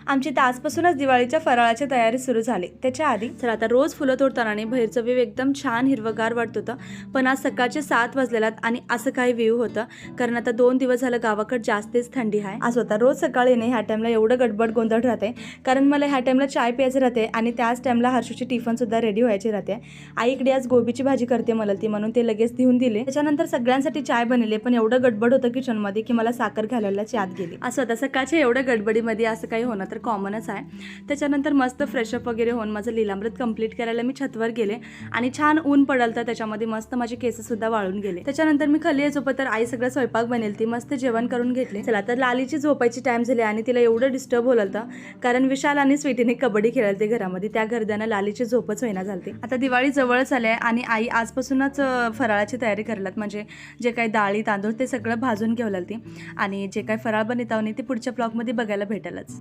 आमची तर आजपासूनच दिवाळीच्या फराळाची तयारी सुरू झाली. त्याच्या आधी चला आता रोज फुलं तोडताना बाहेरचं व्ह्यू एकदम छान हिरवगार वाटत होतं, पण आज सकाळचे 7 वाजलेलात आणि असं काही व्ह्यू होतं, कारण आता 2 दिवस झालं गावाकडे जास्तच थंडी आहे. आज होता रोज सकाळी नाही ह्या टाईमला एवढं गडबड गोंधळ राहते, कारण मला ह्या टाईमला चाय प्यायचं राहते आणि त्याच टाईमला हर्षूची टिफिनसुद्धा रेडी व्हायची राहते. आईकडे आज गोबीची भाजी करते मला ती, म्हणून ते लगेच देऊन दिले. त्याच्यानंतर सगळ्यांसाठी चाय बनवले, पण एवढं गडबड होतं किचनमध्ये की मला साखर घालायलाच याद गेली. असं होतं सकाळच्या एवढ्या गडबडीमध्ये असं काही होणं तर कॉमनच आहे. त्याच्यानंतर मस्त फ्रेशअप वगैरे होऊन माझं लीलामृत कंप्लीट करायला मी छतवर गेले आणि छान ऊन पडलं तर त्याच्यामध्ये मस्त माझे केससुद्धा वाळून गेले. त्याच्यानंतर मी खाली झोपत तर आई सगळं स्वयंपाक बनेल ती मस्त जेवण करून घेतले. चला तर लालीची झोपायची टाइम झाली आणि तिला एवढं डिस्टर्ब होलं होतं, कारण विशाल आणि स्वीटीने कबड्डी खेळते घरामध्ये, त्या गर्द्यानं लालीची झोपच होईना झाली. आता दिवाळी जवळच आली आहे आणि आई आजपासूनच फराळाची तयारी करलात, म्हणजे जे काही डाळी तांदूळ ते सगळं भाजून घेवलं ती आणि जे काही फराळ बनवतावनी ते पुढच्या ब्लॉगमध्ये बघायला भेटेलच.